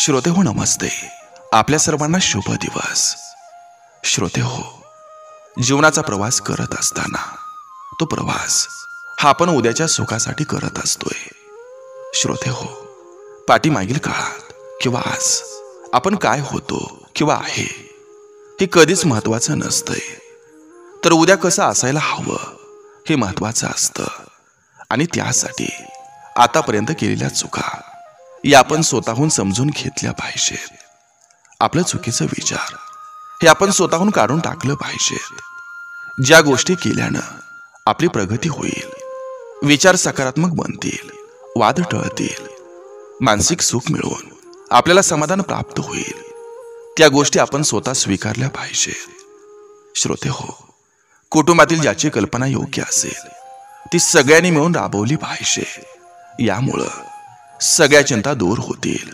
श्रोते हो नमस्ते. आपल्या सर्वांना शुभ दिवस. श्रोते हो, जीवनाचा प्रवास करत असताना तो प्रवास हा आपण उद्याच्या सुखासाठी करत असतोय. श्रोते हो, पाठीमागील काळात किंवा आज आपण काय होतो किंवा आहे हे कधीच महत्वाचं नसतंय, तर उद्या कसं असायला हवं हे महत्वाचं असतं. आणि त्यासाठी आतापर्यंत केलेल्या चुका या आपण स्वतःहून समजून घेतल्या पाहिजेत. आपलं चुकीचं विचार हे आपण स्वतःहून काढून टाकलं पाहिजेत. ज्या गोष्टी केल्यानं आपली प्रगती होईल, विचार सकारात्मक बनतील, वाद टळतील, मानसिक सुख मिळवून आपल्याला समाधान प्राप्त होईल, त्या गोष्टी आपण स्वतः स्वीकारल्या पाहिजेत. श्रोते हो, कुटुंबातील ज्याची कल्पना योग्य असेल ती सगळ्यांनी मिळून राबवली पाहिजे. यामुळं सगळ्या चिंता दूर होतील,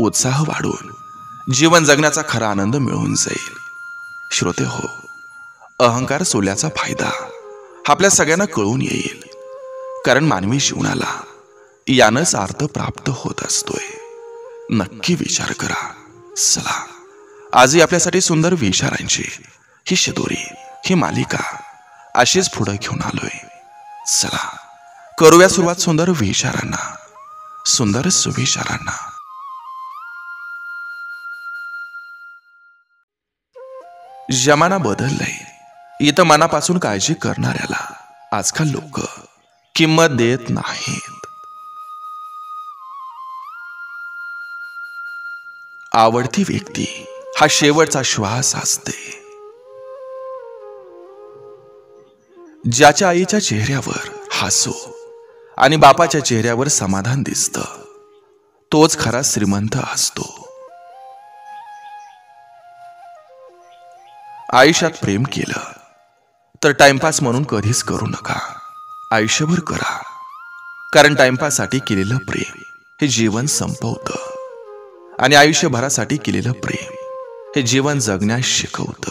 उत्साह वाढून जीवन जगण्याचा खरा आनंद मिळून जाईल. श्रोते हो, अहंकार सोडल्याचा फायदा आपल्या सगळ्यांना कळून येईल, कारण मानवी जीवनाला यानंच अर्थ प्राप्त होत असतोय. नक्की विचार करा. चला, आजही आपल्यासाठी सुंदर विचारांची ही शिदोरी, ही मालिका अशीच पुढे घेऊन आलोय. चला, करूया सुरुवात सुंदर विचारांना, सुंदर सुविचारांना. जमाना बदललाय, इथं मनापासून काळजी करणाऱ्याला आजकाल लोक किंमत देत नाहीत. आवडती व्यक्ती हा शेवटचा श्वास असते. ज्याच्या आईच्या चेहऱ्यावर हसू आणि बापाच्या चेहऱ्यावर समाधान दिसतं, तोच खरा श्रीमंत असतो. आयुष्यात प्रेम केलं तर टाइमपास म्हणून कधीच करू नका, आयुष्यभर करा. कारण टाइमपाससाठी केलेलं प्रेम हे जीवन संपवतं आणि आयुष्यभरासाठी केलेलं प्रेम हे जीवन जगण्यास शिकवतं.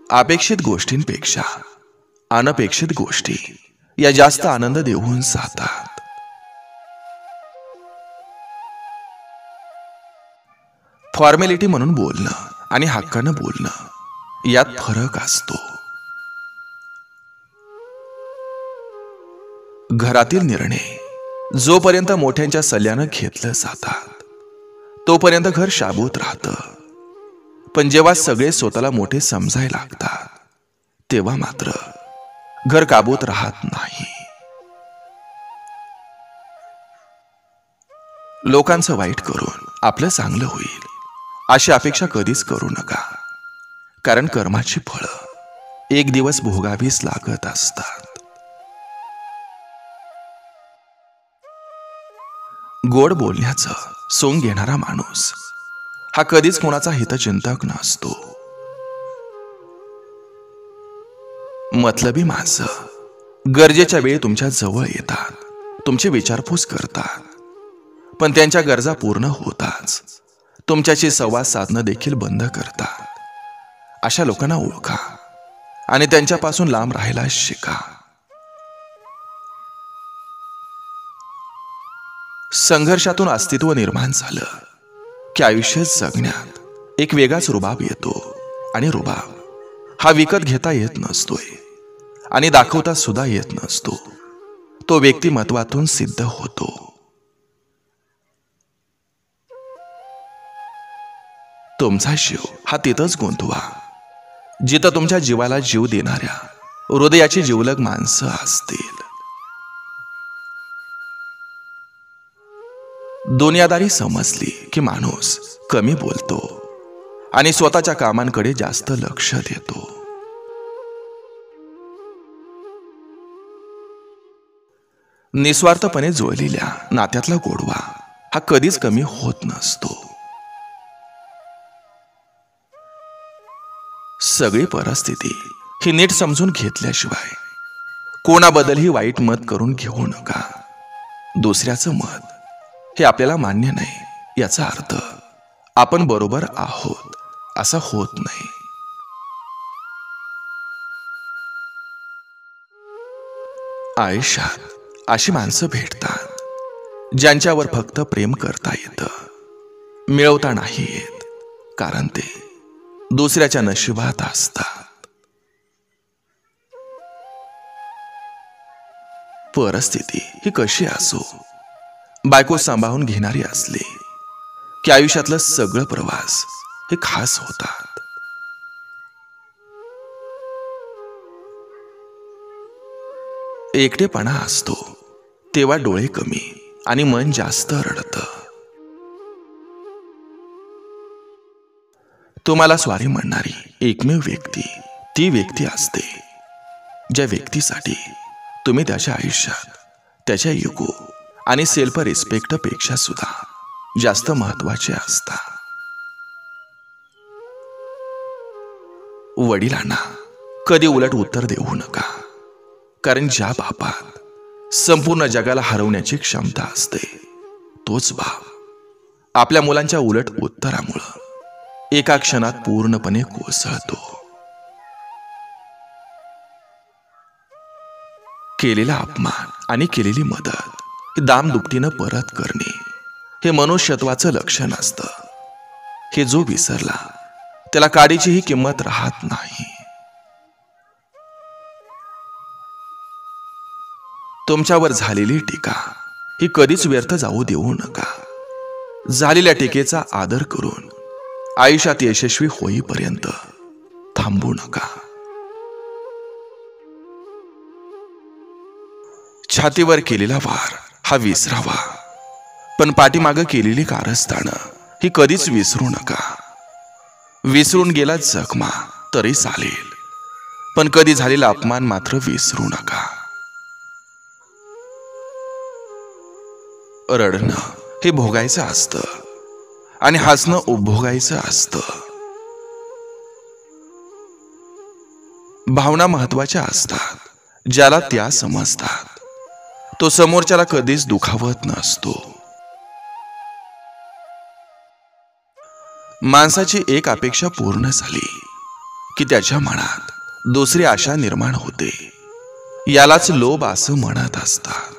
अपेक्षित गोष्टींपेक्षा अनपेक्षित गोष्टी या जास्त आनंद देऊन जातात. फॉर्मॅलिटी म्हणून बोलणं आणि हक्कानं बोलणं यात फरक असतो. घरातील निर्णय जोपर्यंत मोठ्यांच्या सल्ल्यानं घेतलं जातात तोपर्यंत घर शाबूत राहतं, पण जेव्हा सगळे स्वतःला मोठे समजायला लागतात तेव्हा मात्र घर काबूत राहत नाही. लोकांचं वाईट करून आपलं चांगलं होईल अशी अपेक्षा कधीच करू नका, कारण कर्माची फळं एक दिवस भोगावीच लागत असतात. गोड बोलण्याचं सोंग घेणारा माणूस हा कधीच कोणाचा हितचिंतक नसतो. मतलबी माणसं गरजेच्या वेळी तुमच्या जवळ येतात, तुमची विचारपूस करतात, पण त्यांच्या गरजा पूर्ण होताच तुमच्याशी संवाद साधणं देखील बंद करतात. अशा लोकांना ओळखा आणि त्यांच्यापासून लांब राहायला शिका. संघर्षातून अस्तित्व निर्माण झालं की आयुष्य जगण्यात एक वेगळाच रुबाब येतो, आणि रुबाब हा विकत घेता येत नसतोय आणि दाखवता सुद्धा येत नसतो. तो व्यक्तिमत्वातून सिद्ध होतो. तुमचा जीव हा तिथंच गुंतवा जिथं तुमच्या जीवाला जीव देणाऱ्या हृदयाची जिवलग माणसं असतील. दुनियादारी समजली की माणूस कमी बोलतो आणि स्वतःच्या कामांकडे जास्त लक्ष देतो. निस्वार्थपणे जुळलेल्या नात्यातला गोडवा हा कधीच कमी होत नसतो. सगळी परिस्थिती ही नीट समजून घेतल्याशिवाय कोणाबद्दलही वाईट मत करून घेऊ नका. दुसऱ्याचं मत हे आपल्याला मान्य नाही याचा अर्थ आपण बरोबर आहोत असं होत नाही. आयुष्यात अशी माणसं भेटतात ज्यांच्यावर फक्त प्रेम करता येतं, मिळवता नाही येत, कारण ते दुसऱ्याच्या नशिबात असतात. परिस्थिती ही कशी असो, बायको सांभाळून घेणारी असली की आयुष्यातलं सगळं प्रवास हे खास होतात. एकटेपणा असतो तेव्हा डोळे कमी आणि मन जास्त रडतं. तुम्हाला स्वारी म्हणणारी एकमेव व्यक्ती ती व्यक्ती असते ज्या व्यक्तीसाठी तुम्ही त्याच्या आयुष्यात त्याच्या इगो आणि सेल्फ रिस्पेक्ट पेक्षा सुद्धा जास्त महत्वाचे असता. वडिलांना कधी उलट उत्तर देऊ नका, कारण ज्या बापात संपूर्ण जगाला हरवण्याची क्षमता असते तोच बाप आपल्या मुलांच्या उलट उत्तरामुळे एका क्षणात पूर्णपणे कोसळतो. केलेला अपमान आणि केलेली मदत दामदुपटीनं परत करणे हे मनुष्यत्वाचं लक्षण असतं. हे जो विसरला त्याला काडीचीही किंमत राहत नाही. तुमच्यावर झालेली टीका ही कधीच व्यर्थ जाऊ देऊ नका. झालेल्या टीकेचा आदर करून आयुष्यात यशस्वी होईपर्यंत थांबू नका. छातीवर केलेला वार हा विसरावा, पण पाठीमागं केलेली कारस्थानं ही कधीच विसरू नका. विसरून गेला जखमा तरी चालेल, पण कधी झालेला अपमान मात्र विसरू नका. रडणं हे भोगायचं असतं आणि हसणं उपभोगायचं असतं. भावना महत्वाच्या असतात, ज्याला त्या समजतात तो समोरच्याला कधीच दुखावत नसतो. माणसाची एक अपेक्षा पूर्ण झाली की त्याच्या मनात दुसरी आशा निर्माण होते. यालाच लोभ असं म्हणत असतात.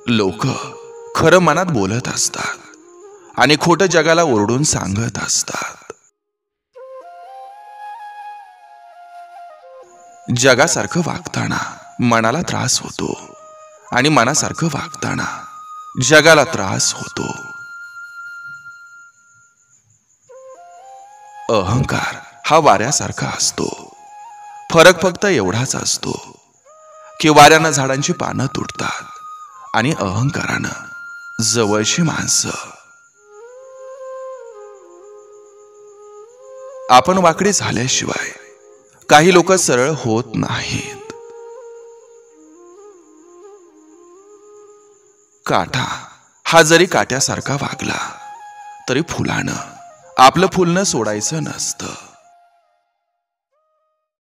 लोक खरं मनात बोलत असतात आणि खोटं जगाला ओरडून सांगत असतात. जगासारखं वागताना मनाला त्रास होतो आणि मनासारखं वागताना जगाला त्रास होतो. अहंकार हा वाऱ्यासारखा असतो. फरक फक्त एवढाच असतो की वाऱ्यानं झाडांची पानं तुटतात आणि अहंकारानं जवळची माणसं. आपण वाकडे झाल्याशिवाय काही लोक सरळ होत नाहीत. काटा हा जरी काट्यासारखा वागला तरी फुलानं आपलं फुल न सोडायचं नसतं.